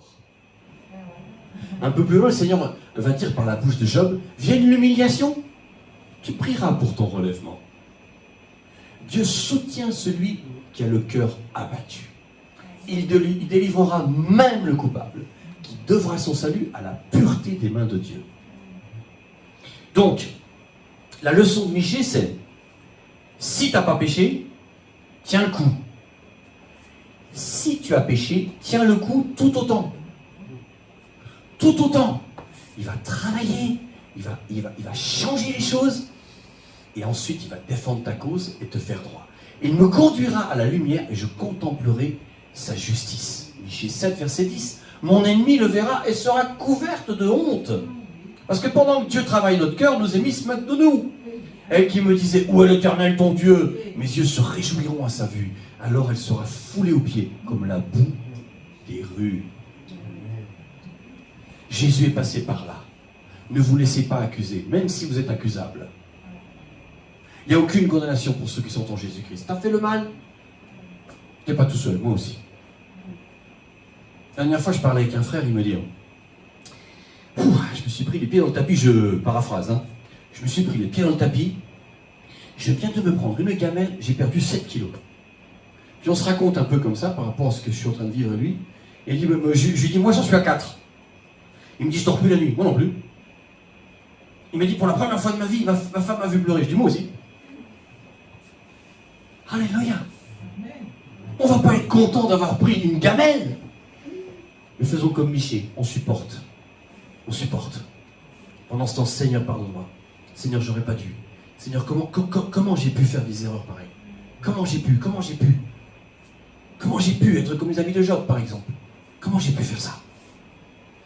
mort. Un peu plus loin, le Seigneur va dire par la bouche de Job, vienne l'humiliation, tu prieras pour ton relèvement. Dieu soutient celui qui a le cœur abattu. Il délivrera même le coupable, qui devra son salut à la pureté des mains de Dieu. Donc, la leçon de Michée, c'est, si tu n'as pas péché, tiens le coup. Si tu as péché, tiens le coup tout autant. Tout autant. Il va travailler, il va changer les choses, et ensuite il va défendre ta cause et te faire droit. Il me conduira à la lumière et je contemplerai sa justice. Michée 7, verset 10. Mon ennemi le verra et sera couverte de honte. Parce que pendant que Dieu travaille notre cœur, nos ennemis se moquent de nous. Elle qui me disait, où est l'Éternel ton Dieu? Mes yeux se réjouiront à sa vue. Alors elle sera foulée aux pieds comme la boue des rues. Jésus est passé par là. Ne vous laissez pas accuser, même si vous êtes accusable. Il n'y a aucune condamnation pour ceux qui sont en Jésus-Christ. Tu as fait le mal? Tu n'es pas tout seul, moi aussi. La dernière fois, je parlais avec un frère, il me dit, je me suis pris les pieds dans le tapis, je paraphrase, hein. Je me suis pris les pieds dans le tapis, je viens de me prendre une gamelle, j'ai perdu 7 kilos. Puis on se raconte un peu comme ça, par rapport à ce que je suis en train de vivre lui. Et il dit, je lui dis, moi j'en suis à 4. Il me dit, je dors plus la nuit, moi non plus. Il m'a dit, pour la première fois de ma vie, ma femme m'a vu pleurer. Je dis, moi aussi. Alléluia. On ne va pas être content d'avoir pris une gamelle. Mais faisons comme Michée, on supporte. On supporte. Pendant ce temps, Seigneur, pardonne-moi. Seigneur, j'aurais pas dû. Seigneur, comment j'ai pu faire des erreurs pareilles? Comment j'ai pu être comme les amis de Job, par exemple? Comment j'ai pu faire ça?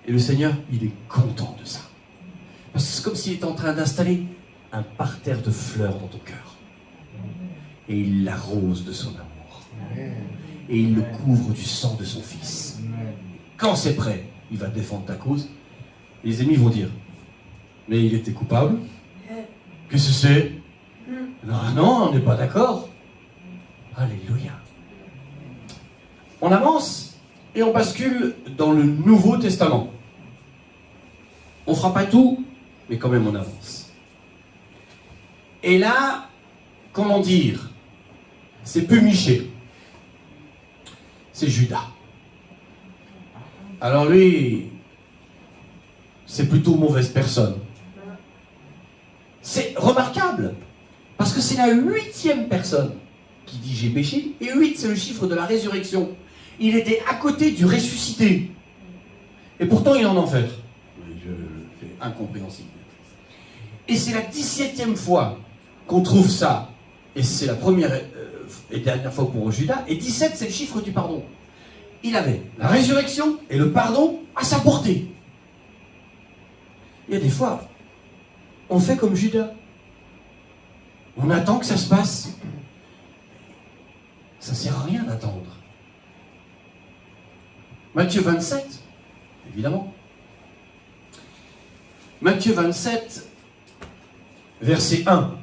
Et le Seigneur, il est content de ça. Parce que c'est comme s'il était en train d'installer un parterre de fleurs dans ton cœur. Et il l'arrose de son amour. Et il le couvre du sang de son Fils. Quand c'est prêt, il va défendre ta cause. Et les ennemis vont dire, mais il était coupable. Qu'est-ce que c'est? Non, on n'est pas d'accord. Alléluia. On avance et on bascule dans le Nouveau Testament. On ne fera pas tout, mais quand même on avance. Et là, comment dire, c'est plus Michée, c'est Judas. Alors lui, c'est plutôt mauvaise personne. C'est remarquable, parce que c'est la 8e personne qui dit j'ai péché, et 8 c'est le chiffre de la résurrection. Il était à côté du ressuscité, et pourtant il est en enfer. C'est incompréhensible. Et c'est la 17e fois qu'on trouve ça, et c'est la première et dernière fois pour Judas, et 17 c'est le chiffre du pardon. Il avait la résurrection et le pardon à sa portée. Il y a des fois, on fait comme Judas. On attend que ça se passe. Ça ne sert à rien d'attendre. Matthieu 27, évidemment. Matthieu 27, verset 1.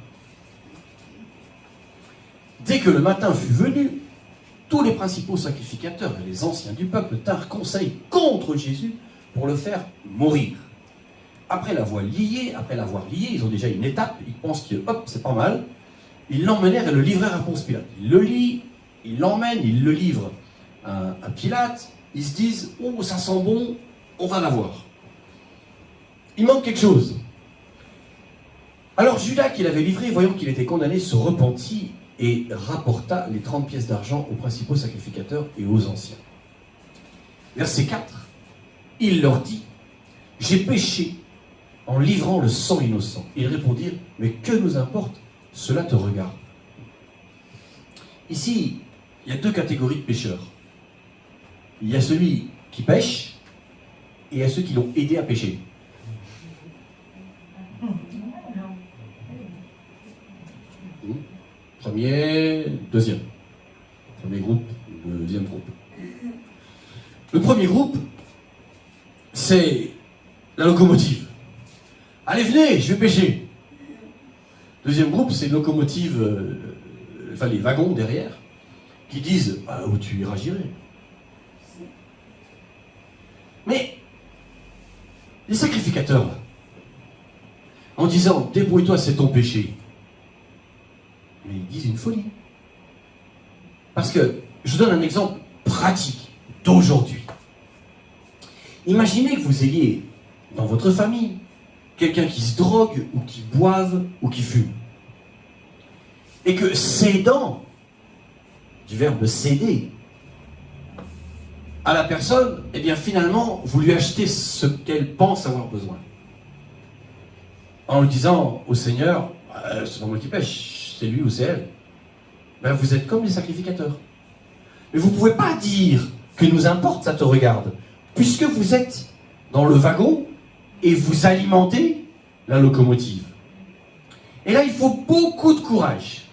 Dès que le matin fut venu, tous les principaux sacrificateurs et les anciens du peuple tinrent conseil contre Jésus pour le faire mourir. Après l'avoir lié, ils ont déjà une étape, ils pensent que hop, c'est pas mal. Ils l'emmenèrent et le livrèrent à Ponce Pilate. Ils le lient, ils l'emmènent, ils le livrent à Pilate. Ils se disent, oh, ça sent bon, on va l'avoir. Il manque quelque chose. Alors Judas, qui l'avait livré, voyant qu'il était condamné, se repentit et rapporta les 30 pièces d'argent aux principaux sacrificateurs et aux anciens. Verset 4. Il leur dit, j'ai péché en livrant le sang innocent. Ils répondirent, mais que nous importe, cela te regarde. Ici, il y a 2 catégories de pécheurs. Il y a celui qui pêche et il y a ceux qui l'ont aidé à pécher. Premier, deuxième. Premier groupe, deuxième groupe. Le premier groupe, c'est la locomotive. Allez, venez, je vais pêcher. Deuxième groupe, c'est une locomotive, les wagons derrière, qui disent, où tu iras, j'irai. Les sacrificateurs, en disant « débrouille-toi, c'est ton péché », mais ils disent une folie. Parce que, je vous donne un exemple pratique d'aujourd'hui. Imaginez que vous ayez dans votre famille quelqu'un qui se drogue, ou qui boive, ou qui fume. Et que cédant, du verbe céder, à la personne, eh bien finalement, vous lui achetez ce qu'elle pense avoir besoin. En lui disant au Seigneur, c'est pas moi qui pêche, c'est lui ou c'est elle. Ben, vous êtes comme les sacrificateurs. Mais vous ne pouvez pas dire que nous importe, ça te regarde, puisque vous êtes dans le wagon et vous alimentez la locomotive. Et là, il faut beaucoup de courage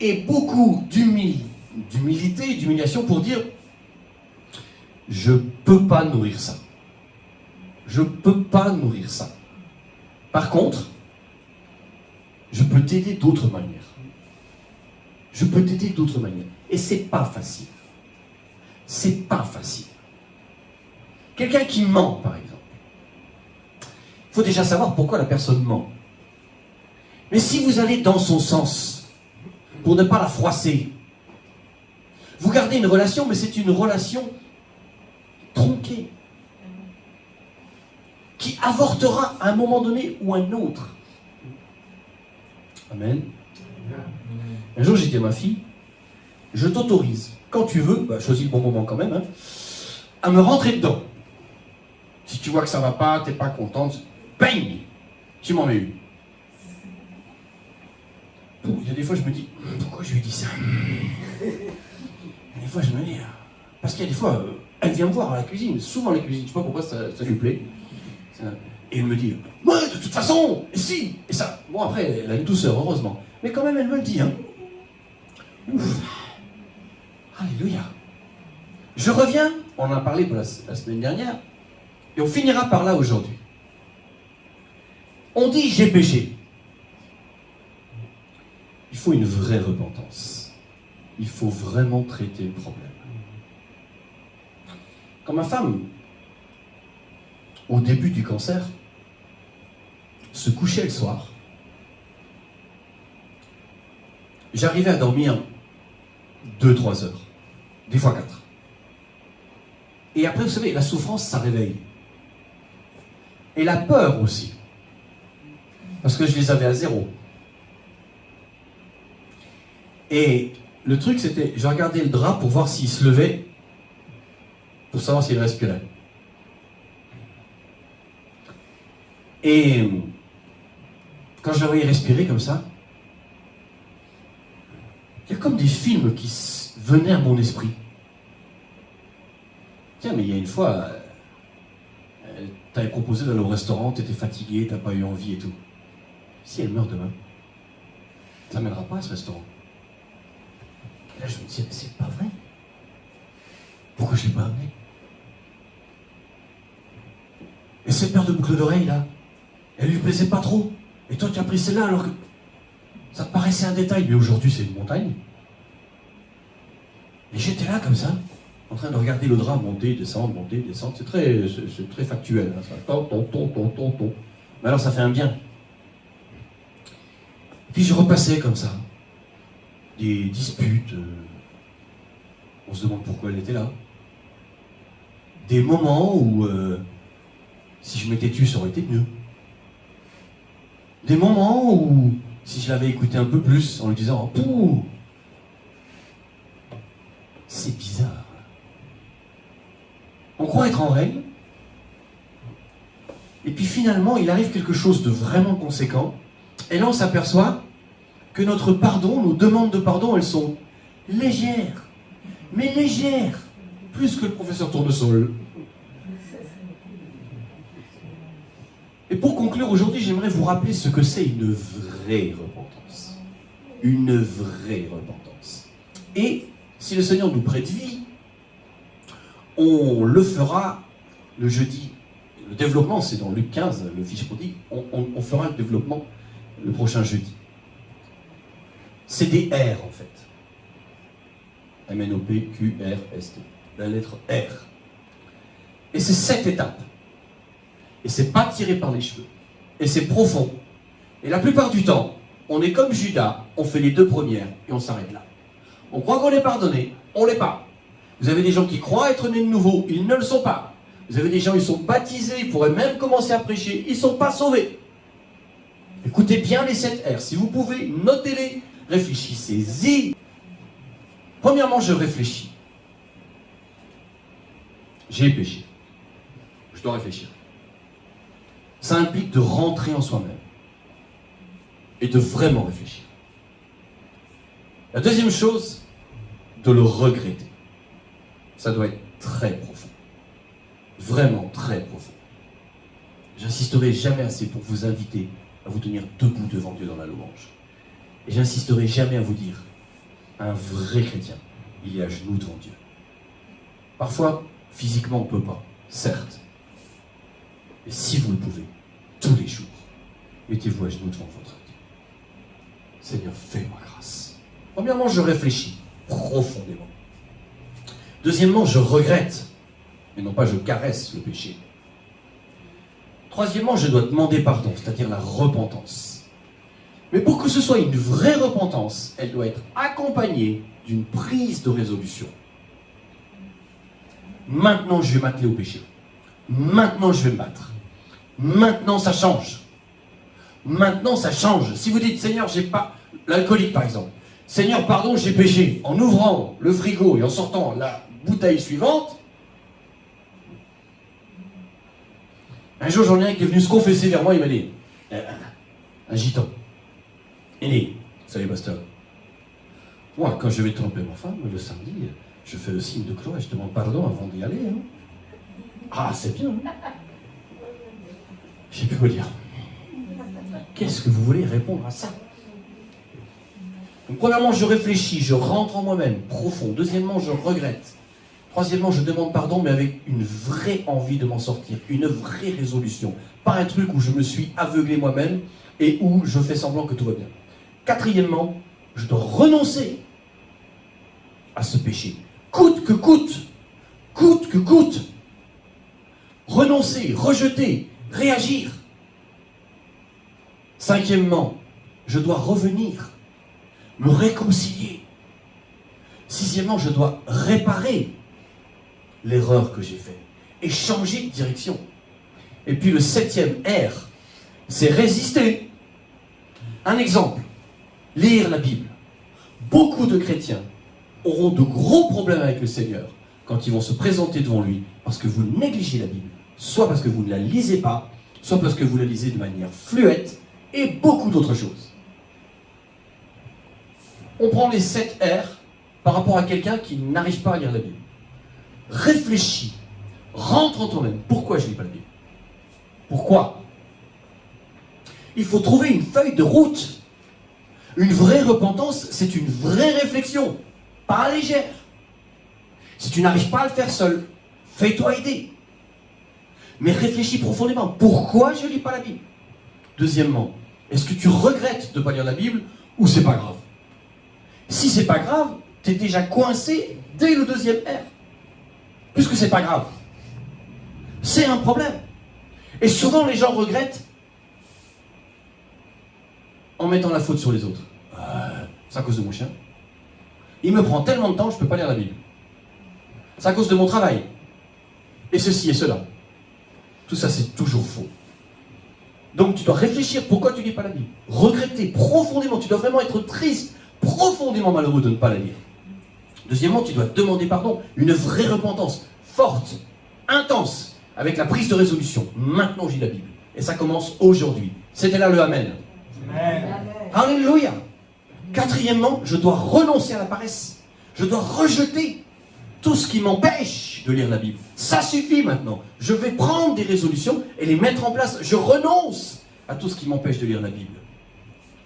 et beaucoup d'humilité, d'humiliation pour dire je ne peux pas nourrir ça. Je ne peux pas nourrir ça. Par contre, je peux t'aider d'autres manières. Je peux t'aider d'autres manières. Et c'est pas facile. C'est pas facile. Quelqu'un qui ment, par exemple. Il faut déjà savoir pourquoi la personne ment. Mais si vous allez dans son sens, pour ne pas la froisser, vous gardez une relation, mais c'est une relation tronquée, qui avortera à un moment donné ou un autre. Amen. Un jour, j'ai dit à ma fille, je t'autorise, quand tu veux, choisis le bon moment quand même, hein, à me rentrer dedans. Si tu vois que ça va pas, t'es pas contente, bang, tu m'en mets une. Il y a des fois, je me dis, pourquoi je lui dis ça? Des fois, je me dis, parce qu'il y a des fois, elle vient me voir à la cuisine, souvent à la cuisine, je sais pas pourquoi ça lui plaît. Et elle me dit, ouais, de toute façon, et si, et ça. Bon, après, elle a une douceur, heureusement. Mais quand même, elle me le dit, hein. Ouf. Alléluia. Je reviens, on en a parlé pour la semaine dernière, et on finira par là aujourd'hui. On dit, j'ai péché. Il faut une vraie repentance. Il faut vraiment traiter le problème. Quand ma femme, au début du cancer, se couchait le soir, j'arrivais à dormir 2-3 heures, des fois 4. Et après, vous savez, la souffrance, ça réveille. Et la peur aussi. Parce que je les avais à 0. Et le truc, c'était, je regardais le drap pour voir s'il se levait, pour savoir s'il respirait. Et quand je le voyais respirer comme ça, il y a comme des films qui venaient à mon esprit. Tiens, mais il y a une fois, t'avais proposé d'aller au restaurant, t'étais fatigué, t'as pas eu envie et tout. Si elle meurt demain, ça ne mènera pas à ce restaurant. Et là, je me disais, mais c'est pas vrai. Pourquoi je ne l'ai pas amené? Et cette paire de boucles d'oreilles, là, elle lui plaisait pas trop. Et toi, tu as pris celle-là alors que ça te paraissait un détail. Mais aujourd'hui, c'est une montagne. Et j'étais là, comme ça, en train de regarder le drap monter, descendre, monter, descendre. C'est très factuel. Hein, ça. Ton. Mais alors, ça fait un bien. Puis je repassais comme ça. Des disputes. On se demande pourquoi elle était là. Des moments où, si je m'étais tué, ça aurait été mieux. Des moments où, si je l'avais écouté un peu plus, en lui disant « Pouh !» C'est bizarre. On croit être en règle, et puis finalement, il arrive quelque chose de vraiment conséquent, et là on s'aperçoit que notre pardon, nos demandes de pardon, elles sont légères, mais légères, plus que le professeur Tournesol. Et pour conclure aujourd'hui, j'aimerais vous rappeler ce que c'est une vraie repentance. Une vraie repentance. Et si le Seigneur nous prête vie, on le fera le jeudi. Le développement, c'est dans Luc 15, le Fils prodigue. On fera le développement le prochain jeudi. C'est des R en fait. M-N-O-P-Q-R-S-T. La lettre R. Et c'est 7 étapes. Et c'est pas tiré par les cheveux. Et c'est profond. Et la plupart du temps, on est comme Judas, on fait les 2 premières et on s'arrête là. On croit qu'on est pardonné, on l'est pas. Vous avez des gens qui croient être nés de nouveau, ils ne le sont pas. Vous avez des gens, ils sont baptisés, ils pourraient même commencer à prêcher, ils ne sont pas sauvés. Écoutez bien les 7 R, si vous pouvez, notez-les, réfléchissez-y. Premièrement, je réfléchis. J'ai péché. Je dois réfléchir. Ça implique de rentrer en soi-même et de vraiment réfléchir. La deuxième chose, de le regretter. Ça doit être très profond. Vraiment très profond. J'insisterai jamais assez pour vous inviter à vous tenir debout devant Dieu dans la louange. Et j'insisterai jamais à vous dire, un vrai chrétien, il est à genoux devant Dieu. Parfois, physiquement, on ne peut pas, certes. Mais si vous le pouvez, tous les jours, mettez-vous à genoux devant votre Dieu. Seigneur, fais-moi grâce. Premièrement, je réfléchis profondément. Deuxièmement, je regrette, mais non pas je caresse le péché. Troisièmement, je dois demander pardon, c'est-à-dire la repentance. Mais pour que ce soit une vraie repentance, elle doit être accompagnée d'une prise de résolution. Maintenant, je vais m'atteler au péché. Maintenant, je vais me battre. Maintenant, ça change. Maintenant, ça change. Si vous dites, Seigneur, j'ai pas... L'alcoolique, par exemple. Seigneur, pardon, j'ai péché. En ouvrant le frigo et en sortant la bouteille suivante, un jour, j'en ai un qui est venu se confesser vers moi, il m'a dit, un gitan. Il dit, salut pasteur, moi, quand je vais tromper ma femme, le samedi, je fais le signe de croix et je demande pardon avant d'y aller. Hein. Ah, c'est bien. Hein. Je ne sais plus quoi dire. Qu'est-ce que vous voulez répondre à ça? Donc, premièrement, je réfléchis, je rentre en moi-même, profond. Deuxièmement, je regrette. Troisièmement, je demande pardon, mais avec une vraie envie de m'en sortir, une vraie résolution. Pas un truc où je me suis aveuglé moi-même et où je fais semblant que tout va bien. Quatrièmement, je dois renoncer à ce péché. Coûte que coûte. Coûte que coûte. Renoncer, rejeter, réagir. Cinquièmement, je dois revenir, me réconcilier. Sixièmement, je dois réparer l'erreur que j'ai faite et changer de direction. Et puis le 7e R, c'est résister. Un exemple, lire la Bible. Beaucoup de chrétiens auront de gros problèmes avec le Seigneur quand ils vont se présenter devant lui parce que vous négligez la Bible, soit parce que vous ne la lisez pas, soit parce que vous la lisez de manière fluette et beaucoup d'autres choses. On prend les 7 R par rapport à quelqu'un qui n'arrive pas à lire la Bible. Réfléchis, rentre en toi-même. Pourquoi je ne lis pas la Bible? Pourquoi? Il faut trouver une feuille de route. Une vraie repentance, c'est une vraie réflexion, pas légère. Si tu n'arrives pas à le faire seul, fais-toi aider. Mais réfléchis profondément. Pourquoi je ne lis pas la Bible? Deuxièmement, est-ce que tu regrettes de ne pas lire la Bible ou c'est pas grave? Si c'est pas grave, tu es déjà coincé dès le 2e R. Puisque c'est pas grave. C'est un problème. Et souvent les gens regrettent en mettant la faute sur les autres. C'est à cause de mon chien. Il me prend tellement de temps, je ne peux pas lire la Bible. C'est à cause de mon travail. Et ceci et cela. Tout ça, c'est toujours faux. Donc tu dois réfléchir pourquoi tu ne lis pas la Bible. Regretter profondément. Tu dois vraiment être triste, profondément malheureux de ne pas la lire. Deuxièmement, tu dois demander pardon. Une vraie repentance, forte, intense, avec la prise de résolution. Maintenant, je lis la Bible. Et ça commence aujourd'hui. C'était là le Amen. Amen. Alléluia. Quatrièmement, je dois renoncer à la paresse. Je dois rejeter tout ce qui m'empêche de lire la Bible. Ça suffit maintenant. Je vais prendre des résolutions et les mettre en place. Je renonce à tout ce qui m'empêche de lire la Bible.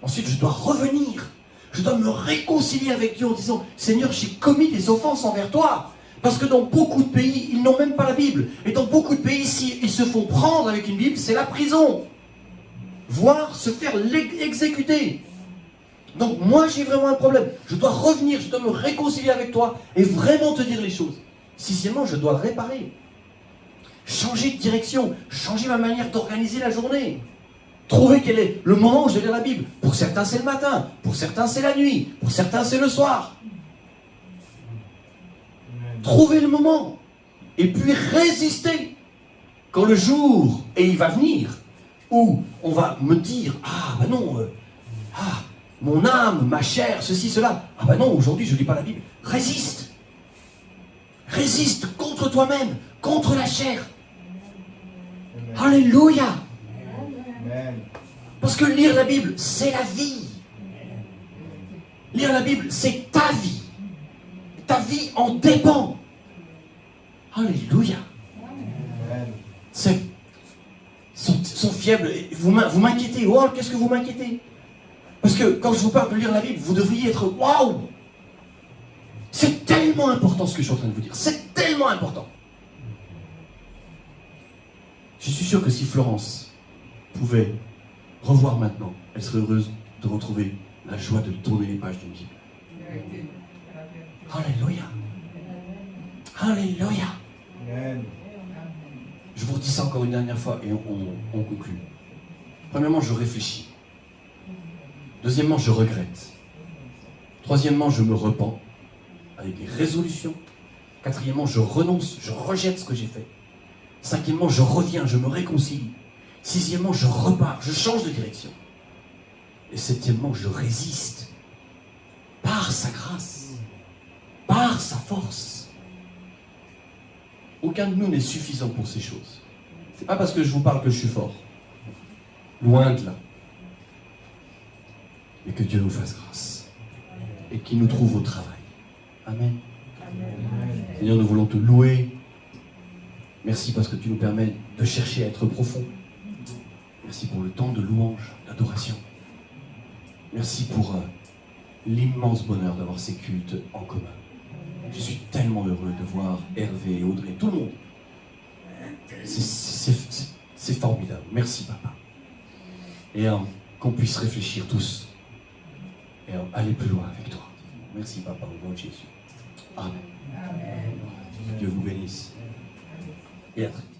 Ensuite, je dois revenir. Je dois me réconcilier avec Dieu en disant « Seigneur, j'ai commis des offenses envers toi. » Parce que dans beaucoup de pays, ils n'ont même pas la Bible. Et dans beaucoup de pays, si ils se font prendre avec une Bible, c'est la prison. Voire se faire exécuter. Donc moi, j'ai vraiment un problème. Je dois revenir, je dois me réconcilier avec toi et vraiment te dire les choses. Sixièmement, je dois réparer. changer de direction, changer ma manière d'organiser la journée. Trouver quel est le moment où je vais lire la Bible. Pour certains, c'est le matin. Pour certains, c'est la nuit. Pour certains, c'est le soir. Trouver le moment. Et puis résister. Quand le jour, et il va venir, où on va me dire, ah ben non, mon âme, ma chair, ceci, cela. Ah ben non, aujourd'hui je ne lis pas la Bible. Résiste. Résiste contre toi-même, contre la chair. Amen. Alléluia. Amen. Parce que lire la Bible, c'est la vie. Lire la Bible, c'est ta vie. Ta vie en dépend. Alléluia. C'est sont fiables. Vous m'inquiétez. Oh, qu'est-ce que vous m'inquiétez? Parce que quand je vous parle de lire la Bible, vous devriez être waouh. C'est tellement important ce que je suis en train de vous dire. C'est tellement important. Je suis sûr que si Florence pouvait revoir maintenant, elle serait heureuse de retrouver la joie de tourner les pages d'une Bible. Alléluia. Alléluia. Amen. Je vous redis ça encore une dernière fois et on conclut. Premièrement, je réfléchis. Deuxièmement, je regrette. Troisièmement, je me repens avec des résolutions. Quatrièmement, je renonce, je rejette ce que j'ai fait. Cinquièmement, je reviens, je me réconcilie. Sixièmement, je repars, je change de direction. Et septièmement, je résiste par sa grâce, par sa force. Aucun de nous n'est suffisant pour ces choses. C'est pas parce que je vous parle que je suis fort. Loin de là. Et que Dieu nous fasse grâce. Et qu'il nous trouve au travail. Amen. Amen. Seigneur, nous voulons te louer. Merci parce que tu nous permets de chercher à être profond. Merci pour le temps de louange, d'adoration. Merci pour l'immense bonheur d'avoir ces cultes en commun. Je suis tellement heureux de voir Hervé et Audrey, tout le monde. C'est formidable. Merci, Papa. Et qu'on puisse réfléchir tous et aller plus loin avec toi. Merci, Papa, au nom de Jésus. Amen. Amen. Dieu vous bénisse. Et à très vite.